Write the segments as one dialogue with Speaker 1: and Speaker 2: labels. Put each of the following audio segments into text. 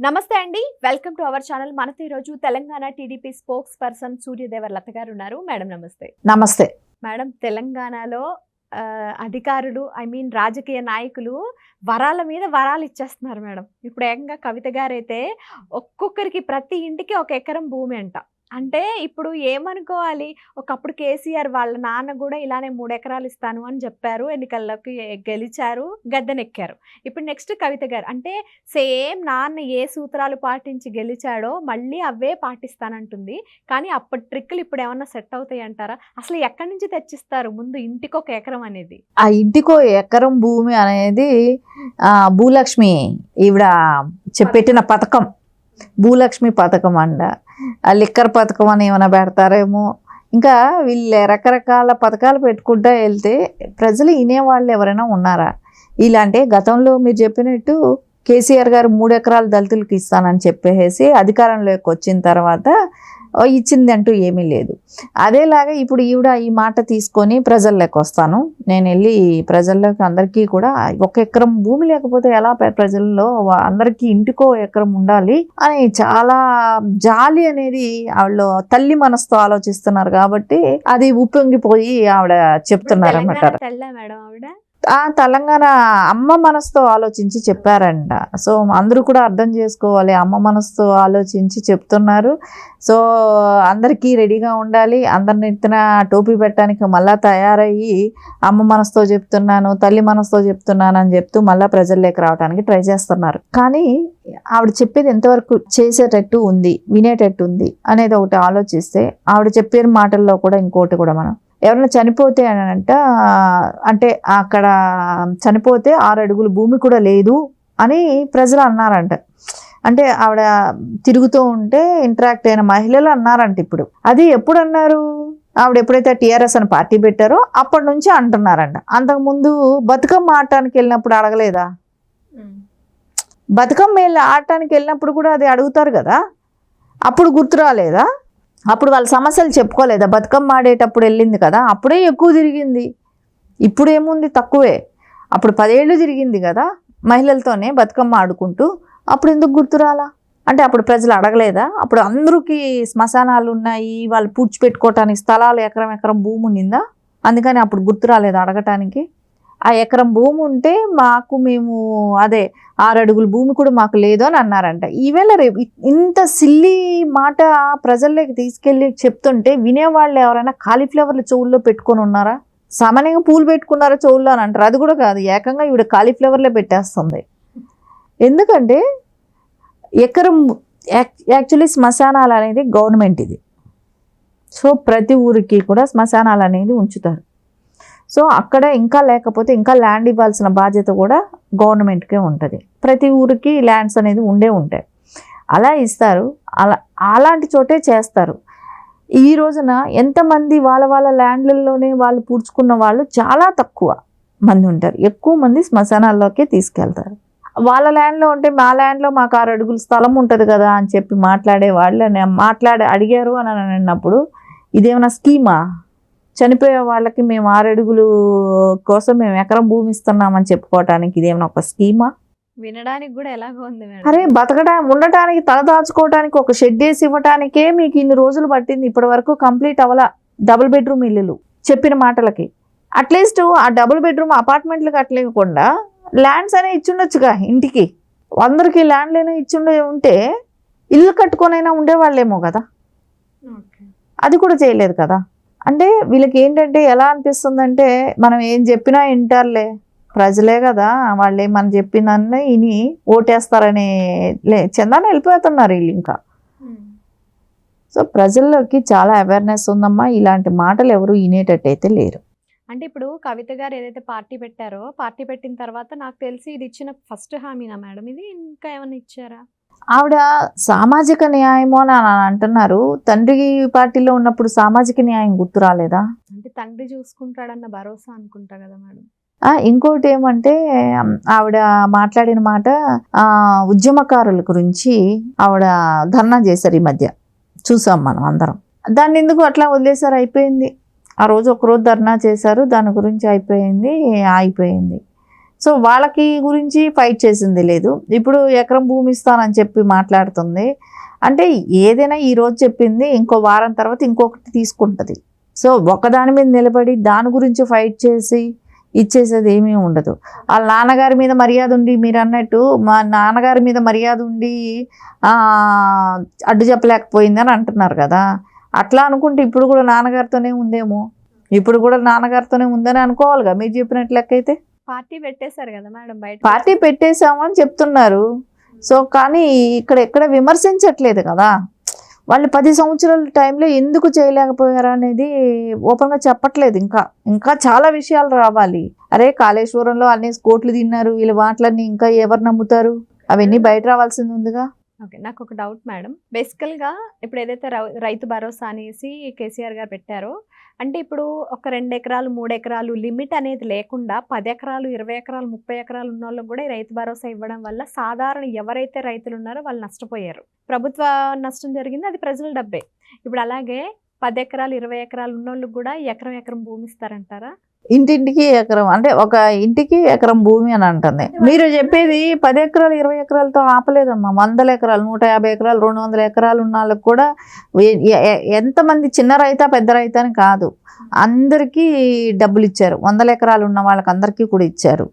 Speaker 1: నమస్తే అండి, welcome to our channel. మనతో ఈరోజు Telangana TDP spokesperson Suryadevar Latha గారు ఉన్నారు. మేడం నమస్తే.
Speaker 2: నమస్తే
Speaker 1: మేడం, తెలంగాణలో అధికారులు రాజకీయ నాయకులు వరాల మీద వరాలు ఇచ్చేస్తున్నారు మేడం. ఇప్పుడు ఏకంగా కవిత గారైతే ఒక్కొక్కరికి ప్రతి ఇంటికి 1 ఎకరం భూమి అంట. అంటే ఇప్పుడు ఏమనుకోవాలి, ఒకప్పుడు కేసీఆర్ వాళ్ళ నాన్న కూడా ఇలానే 3 ఎకరాలు ఇస్తాను అని చెప్పారు, ఎన్నికల్లోకి గెలిచారు, గద్దెనెక్కారు. ఇప్పుడు నెక్స్ట్ కవిత గారు అంటే సేమ్ నాన్న ఏ సూత్రాలు పాటించి గెలిచాడో మళ్ళీ అవే పాటిస్తానంటుంది. కానీ అప్పటి ట్రిక్కులు ఇప్పుడు ఏమన్నా సెట్ అవుతాయి అంటారా? అసలు ఎక్కడి నుంచి తెచ్చిస్తారు ముందు ఇంటికి 1 ఎకరం అనేది?
Speaker 2: ఆ ఇంటికో ఎకరం భూమి అనేది భూలక్ష్మి ఈవిడ పెట్టిన పథకం, భూలక్ష్మి పథకం అండ. లిక్కర్ పథకం అని ఏమైనా పెడతారేమో. ఇంకా వీళ్ళు రకరకాల పథకాలు పెట్టుకుంటా వెళ్తే ప్రజలు వినేవాళ్ళు ఎవరైనా ఉన్నారా? ఇలాంటి గతంలో మీరు చెప్పినట్టు కేసీఆర్ గారు 3 ఎకరాలు దళితులకు ఇస్తానని చెప్పేసి అధికారంలోకి వచ్చిన తర్వాత ఇచ్చింది అంటూ ఏమీ లేదు. అదేలాగా ఇప్పుడు ఈవిడ ఈ మాట తీసుకొని ప్రజల్లోకి వస్తాను, నేను వెళ్ళి ప్రజల్లోకి అందరికీ కూడా 1 ఎకరం భూమి లేకపోతే ఎలా ప్రజల్లో అందరికీ ఇంటికో ఎకరం ఉండాలి అని చాలా జాలి అనేది ఆవిడ తల్లి మనసుతో ఆలోచిస్తున్నారు కాబట్టి అది ఉప్పొంగిపోయి ఆవిడ చెప్తున్నారు అన్నమాట. తెలంగాణ అమ్మ మనసుతో ఆలోచించి చెప్పారంట. సో అందరూ కూడా అర్థం చేసుకోవాలి, అమ్మ మనసుతో ఆలోచించి చెప్తున్నారు. సో అందరికీ రెడీగా ఉండాలి, అందరిని ఎత్తున టోపీ పెట్టడానికి మళ్ళీ తయారయ్యి అమ్మ మనసుతో చెప్తున్నాను, తల్లి మనసుతో చెప్తున్నాను అని చెప్తూ మళ్ళీ ప్రజల్లోకి రావడానికి ట్రై చేస్తున్నారు. కానీ ఆవిడ చెప్పేది ఎంతవరకు చేసేటట్టు ఉంది, వినేటట్టు ఉంది అనేది ఒకటి ఆలోచిస్తే, ఆవిడ చెప్పే మాటల్లో కూడా ఇంకోటి కూడా మనం ఎవరైనా చనిపోతే అంటే అక్కడ చనిపోతే 6 అడుగుల భూమి కూడా లేదు అని ప్రజలు అన్నారంట. అంటే ఆవిడ తిరుగుతూ ఉంటే ఇంటరాక్ట్ అయిన మహిళలు అన్నారంట. ఇప్పుడు అది ఎప్పుడు అన్నారు? ఆవిడ ఎప్పుడైతే టీఆర్ఎస్ అని పార్టీ పెట్టారో అప్పటి నుంచి అంటున్నారంట. అంతకుముందు బతుకమ్మ ఆడటానికి వెళ్ళినప్పుడు అడగలేదా? బతుకమ్మ ఆడటానికి వెళ్ళినప్పుడు కూడా అది అడుగుతారు కదా, అప్పుడు గుర్తు రాలేదా? అప్పుడు వాళ్ళ సమస్యలు చెప్పుకోలేదా? బతుకమ్మ ఆడేటప్పుడు వెళ్ళింది కదా, అప్పుడే ఎక్కువ తిరిగింది. ఇప్పుడు ఏముంది, తక్కువే. అప్పుడు 10 ఏళ్ళు తిరిగింది కదా మహిళలతోనే బతుకమ్మ ఆడుకుంటూ, అప్పుడు ఎందుకు గుర్తురాలా? అంటే అప్పుడు ప్రజలు అడగలేదా? అప్పుడు అందరికీ శ్మశానాలు ఉన్నాయి, వాళ్ళు పూడ్చిపెట్టుకోవటానికి స్థలాలు ఎకరం భూమి ఉండిందా? అందుకని అప్పుడు గుర్తు రాలేదు అడగటానికి. ఆ ఎకరం భూమి ఉంటే మేము అదే 6 అడుగుల భూమి కూడా మాకు లేదు అని అన్నారంట. ఈవేళ రేపు ఇంత సిల్లీ మాట ప్రజల్లోకి తీసుకెళ్ళి చెప్తుంటే వినేవాళ్ళు ఎవరైనా కాలీఫ్లవర్లు చెవుల్లో పెట్టుకొని ఉన్నారా? సామాన్యంగా పూలు పెట్టుకున్నారా చెవుల్లో అని అంటారు. అది కూడా కాదు, ఏకంగా ఈవిడ కాలీఫ్లవర్లే పెట్టేస్తుంది. ఎందుకంటే ఎకరం యాక్చువల్లీ శ్మశానాలు అనేది గవర్నమెంట్ ఇది. సో ప్రతి ఊరికి కూడా శ్మశానాలు అనేది ఉంచుతారు. సో అక్కడ ఇంకా లేకపోతే ఇంకా ల్యాండ్ ఇవ్వాల్సిన బాధ్యత కూడా గవర్నమెంట్కే ఉంటుంది. ప్రతి ఊరికి ల్యాండ్స్ అనేది ఉంటాయి, అలా ఇస్తారు. అలాంటి చోటే చేస్తారు. ఈ రోజున ఎంతమంది వాళ్ళ ల్యాండ్లలోనే వాళ్ళు పూడ్చుకున్న వాళ్ళు చాలా తక్కువ మంది ఉంటారు. ఎక్కువ మంది శ్మశానాల్లోకే తీసుకెళ్తారు. వాళ్ళ ల్యాండ్లో ఉంటే మా ల్యాండ్లో మాకు 6 అడుగుల స్థలం ఉంటుంది కదా అని చెప్పి మాట్లాడే వాళ్ళు అడిగారు అని అన్నప్పుడు ఇదేమైనా స్కీమా? చనిపోయే వాళ్ళకి మేము 6 అడుగులు కోసం మేము ఎకరం భూమి ఇస్తున్నామని చెప్పుకోవటానికి ఇదేమైనా ఒక స్కీమా?
Speaker 1: వినడానికి కూడా ఎలాగో ఉంది.
Speaker 2: అరే ఉండటానికి తల దాచుకోవడానికి ఒక షెడ్ వేసి ఇవ్వటానికే మీకు ఇన్ని రోజులు పట్టింది, ఇప్పటి వరకు కంప్లీట్ అవ్వాల. డబుల్ బెడ్రూమ్ ఇల్లులు చెప్పిన మాటలకి అట్లీస్ట్ ఆ డబుల్ బెడ్రూమ్ అపార్ట్మెంట్లకు అట్లేకుండా ల్యాండ్స్ అనే ఇచ్చుండొచ్చుగా. ఇంటికి అందరికి ల్యాండ్లైనా ఉంటే ఇల్లు కట్టుకొనైనా ఉండేవాళ్ళేమో కదా. అది కూడా చేయలేదు కదా. అంటే వీళ్ళకి ఏంటంటే ఎలా అనిపిస్తుందంటే మనం ఏం చెప్పినా వింటారులే, ప్రజలే కదా, వాళ్ళే మనం చెప్పినన్నీ విని ఓటేస్తారనే చందాన వెళ్ళిపోతున్నారు వీళ్ళు ఇంకా. సో ప్రజల్లోకి చాలా అవేర్నెస్ ఉందమ్మా, ఇలాంటి మాటలు ఎవరు వినేటట్టయితే లేరు.
Speaker 1: అంటే ఇప్పుడు కవిత గారు ఏదైతే పార్టీ పెట్టారో, పార్టీ పెట్టిన తర్వాత నాకు తెలిసి ఇది ఇచ్చిన ఫస్ట్ హామీనా మేడం? ఇది ఇంకా ఏమైనా ఇచ్చారా?
Speaker 2: ఆవిడ సామాజిక న్యాయము అని అంటున్నారు. తండ్రి పార్టీలో ఉన్నప్పుడు సామాజిక న్యాయం గుర్తు రాలేదా?
Speaker 1: అంటే తండ్రి చూసుకుంటాడన్న భరోసా అనుకుంటా కదా మేడం.
Speaker 2: ఇంకోటి ఏమంటే ఆవిడ మాట్లాడిన మాట ఉద్యమకారుల గురించి ఆవిడ ధర్నా చేశారు. ఈ మధ్య చూసాం మనం అందరం. దాన్ని ఎందుకు అట్లా వదిలేశారు? అయిపోయింది. ఆ రోజు ఒకరోజు ధర్నా చేశారు, దాని గురించి అయిపోయింది. సో వాళ్ళకి గురించి ఫైట్ చేసింది లేదు. ఇప్పుడు ఎకరం భూమి ఇస్తానని చెప్పి మాట్లాడుతుంది. అంటే ఏదైనా ఈరోజు చెప్పింది ఇంకో వారం తర్వాత ఇంకొకటి తీసుకుంటుంది. సో ఒకదాని మీద నిలబడి దాని గురించి ఫైట్ చేసి ఇచ్చేసేది ఏమీ ఉండదు. వాళ్ళ నాన్నగారి మీద మర్యాద ఉండి, మీరు అన్నట్టు మా నాన్నగారి మీద మర్యాద ఉండి అడ్డు చెప్పలేకపోయిందని అంటున్నారు కదా. అట్లా అనుకుంటే ఇప్పుడు కూడా నాన్నగారితోనే ఉందేమో, ఇప్పుడు కూడా నాన్నగారితోనే ఉందని అనుకోవాలిగా మీరు చెప్పినట్లు లెక్కైతే.
Speaker 1: పార్టీ పెట్టేశారు కదా మేడం బయట.
Speaker 2: పార్టీ పెట్టేశామని చెప్తున్నారు. సో కానీ ఇక్కడ ఎక్కడ విమర్శించట్లేదు కదా. వాళ్ళు 10 సంవత్సరాల టైంలో ఎందుకు చేయలేకపోయారు అనేది ఓపెన్గా చెప్పట్లేదు. ఇంకా చాలా విషయాలు రావాలి. అరే కాళేశ్వరంలో అన్ని కోట్లు తిన్నారు, వీళ్ళు మాటలన్నీ ఇంకా ఎవరు నమ్ముతారు? అవన్నీ బయట రావాల్సింది ఉందిగా.
Speaker 1: ఓకే, నాకు ఒక డౌట్ మేడం. బేసికల్గా ఇప్పుడు ఏదైతే రైతు భరోసా అనేసి కేసీఆర్ గారు పెట్టారో, అంటే ఇప్పుడు ఒక 2 ఎకరాలు 3 ఎకరాలు లిమిట్ అనేది లేకుండా 10 ఎకరాలు 20 ఎకరాలు 30 ఎకరాలు ఉన్న వాళ్ళకి కూడా ఈ రైతు భరోసా ఇవ్వడం వల్ల సాధారణ ఎవరైతే రైతులు ఉన్నారో వాళ్ళు నష్టపోయారు. ప్రభుత్వ నష్టం జరిగింది, అది ప్రజల డబ్బే. ఇప్పుడు అలాగే 10 ఎకరాలు 20 ఎకరాలు ఉన్న వాళ్ళకి కూడా ఎకరం భూమి ఇస్తారంటారా?
Speaker 2: ఇంటింటికి ఎకరం అంటే ఒక ఇంటికి ఎకరం భూమి అని అంటుంది. మీరు చెప్పేది 10 ఎకరాలు 20 ఎకరాలతో ఆపలేదమ్మా. 100 ఎకరాలు 150 ఎకరాలు 200 ఎకరాలు ఉన్న వాళ్ళకి కూడా ఎంతమంది చిన్న రైతా పెద్ద రైతా అని కాదు, అందరికీ డబ్బులు ఇచ్చారు. 100 ఎకరాలు ఉన్న వాళ్ళకి అందరికీ కూడా ఇచ్చారు.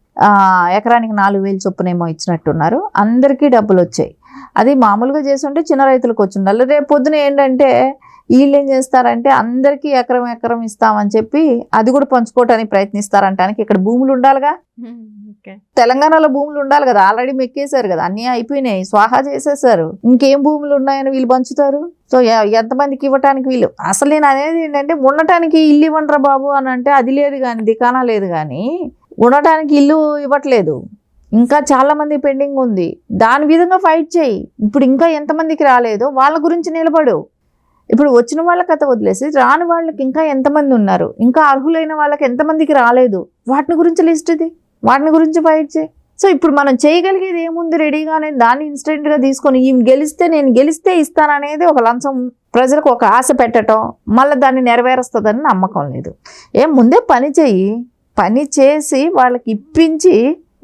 Speaker 2: ఎకరానికి 4,000 చొప్పునేమో ఇచ్చినట్టున్నారు. అందరికీ డబ్బులు వచ్చాయి. అది మామూలుగా చేస్తుంటే చిన్న రైతులకు వచ్చి ఉండాలి. రేపు పొద్దున ఏంటంటే వీళ్ళు ఏం చేస్తారంటే అందరికీ ఎకరం ఇస్తామని చెప్పి అది కూడా పంచుకోవటానికి ప్రయత్నిస్తారంటానికి ఇక్కడ భూములు ఉండాలిగా. తెలంగాణలో భూములు ఉండాలి కదా. ఆల్రెడీ మెక్కేశారు కదా, అన్నీ అయిపోయినాయి, స్వాహా చేసేసారు. ఇంకేం భూములు ఉన్నాయని వీళ్ళు పంచుతారు. సో ఎంతమందికి ఇవ్వటానికి వీళ్ళు అసలు నేను అనేది ఏంటంటే ఉండటానికి ఇల్లు ఇవ్వండిరా బాబు అని అంటే అది లేదు కానీ, దికానా లేదు కానీ ఉండటానికి ఇల్లు ఇవ్వట్లేదు. ఇంకా చాలా మంది పెండింగ్ ఉంది. దాని విధంగా ఫైట్ చేయి. ఇప్పుడు ఇంకా ఎంతమందికి రాలేదో వాళ్ళ గురించి నిలబడు. ఇప్పుడు వచ్చిన వాళ్ళ కథ వదిలేసి రాని వాళ్ళకి ఇంకా ఎంతమంది ఉన్నారు, ఇంకా అర్హులైన వాళ్ళకి ఎంతమందికి రాలేదు, వాటిని గురించి లిస్ట్ ఇది, వాటిని గురించి ఫైట్ చేయి. సో ఇప్పుడు మనం చేయగలిగేది ఏముంది, రెడీగానే దాన్ని ఇన్స్టెంట్గా తీసుకొని నేను గెలిస్తే ఇస్తాననేది ఒక లంచం, ప్రజలకు ఒక ఆశ పెట్టడం, మళ్ళీ దాన్ని నెరవేరుస్తుందని నమ్మకం లేదు. ముందే పని చెయ్యి, పని చేసి వాళ్ళకి ఇప్పించి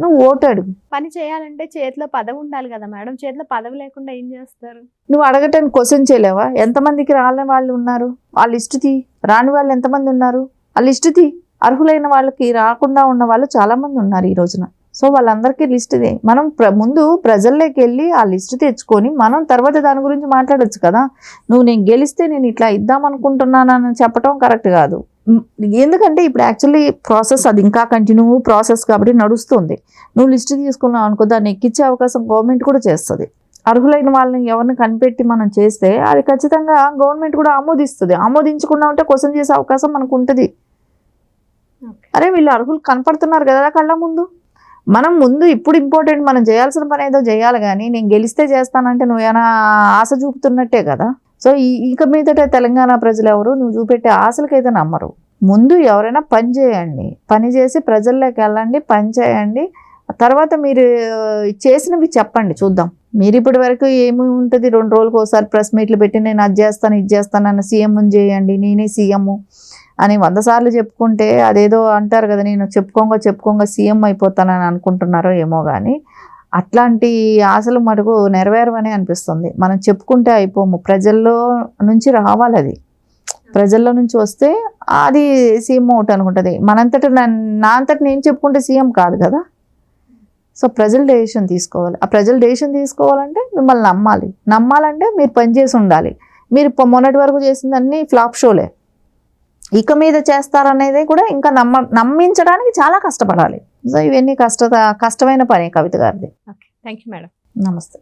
Speaker 2: నువ్వు ఓటు అడుగు.
Speaker 1: పని చేయాలంటే చేతిలో పదవి ఉండాలి కదా మేడం. చేతిలో పదవి లేకుండా ఏం చేస్తారు?
Speaker 2: నువ్వు అడగటానికి క్వశ్చన్ చేయలేవా? ఎంతమందికి రాని వాళ్ళు ఉన్నారు, ఆ లిస్టు తీ. రాని వాళ్ళు ఎంతమంది ఉన్నారు, ఆ లిస్టు తీ. అర్హులైన వాళ్ళకి రాకుండా ఉన్న వాళ్ళు చాలా మంది ఉన్నారు ఈ రోజున. సో వాళ్ళందరికీ లిస్ట్ ఇదే. మనం ముందు ప్రజల్లోకి వెళ్ళి ఆ లిస్ట్ తెచ్చుకొని మనం తర్వాత దాని గురించి మాట్లాడొచ్చు కదా. నేను గెలిస్తే నేను ఇట్లా ఇద్దాం అనుకుంటున్నానని చెప్పడం కరెక్ట్ కాదు. ఎందుకంటే ఇప్పుడు యాక్చువల్లీ ప్రాసెస్ అది ఇంకా కంటిన్యూ ప్రాసెస్ కాబట్టి నడుస్తుంది. నువ్వు లిస్ట్ తీసుకున్నావు అనుకో, దాన్ని ఎక్కించే అవకాశం గవర్నమెంట్ కూడా చేస్తుంది. అర్హులైన వాళ్ళని ఎవరిని కనిపెట్టి మనం చేస్తే అది ఖచ్చితంగా గవర్నమెంట్ కూడా ఆమోదిస్తుంది. ఆమోదించకుండా ఉంటే క్వశ్చన్ చేసే అవకాశం మనకు ఉంటుంది. అరే వీళ్ళు అర్హులు కనపడుతున్నారు కదా కళ్ళ ముందు. మనం ముందు ఇప్పుడు ఇంపార్టెంట్, మనం చేయాల్సిన పని ఏదో చేయాలి కానీ నేను గెలిస్తే చేస్తానంటే నువ్వేనా ఆశ చూపుతున్నట్టే కదా. సో ఇక మీదట తెలంగాణ ప్రజలు ఎవరు నువ్వు చూపెట్టే ఆశలకైతే నమ్మరు. ముందు ఎవరైనా పని చేయండి, పని చేసి ప్రజల్లోకి వెళ్ళండి, పని చేయండి. తర్వాత మీరు చేసినవి చెప్పండి చూద్దాం. మీరు ఇప్పటి వరకు ఏమి ఉంటుంది, 2 రోజులకు ఒకసారి ప్రెస్ మీట్లు పెట్టి నేను అది చేస్తాను ఇది చేస్తాను అన్న సీఎంని చేయండి, నేనే సీఎం అని 100 సార్లు చెప్పుకుంటే అదేదో అంటారు కదా, నేను చెప్పుకోగా సీఎం అయిపోతానని అనుకుంటున్నారో ఏమో కానీ అట్లాంటి ఆశలు మటుకు నెరవేరవని అనిపిస్తుంది. మనం చెప్పుకుంటే అయిపోము, ప్రజల్లో నుంచి రావాలి. అది ప్రజల్లో నుంచి వస్తే అది సీఎం అవుట్ అనుకుంటుంది. నా అంతటి నేను చెప్పుకుంటే సీఎం కాదు కదా. సో ప్రజలు డెసిషన్ తీసుకోవాలి. ఆ ప్రజలు డెసిషన్ తీసుకోవాలంటే మిమ్మల్ని నమ్మాలంటే మీరు పనిచేసి ఉండాలి. మీరు మొన్నటి వరకు చేసిందన్నీ ఫ్లాప్ షోలే. ఇక మీద చేస్తారనేది కూడా ఇంకా నమ్మించడానికి చాలా కష్టపడాలి. సో ఇవన్నీ కష్టమైన పని కవిత గారిది.
Speaker 1: Okay, thank you madam.
Speaker 2: నమస్తే.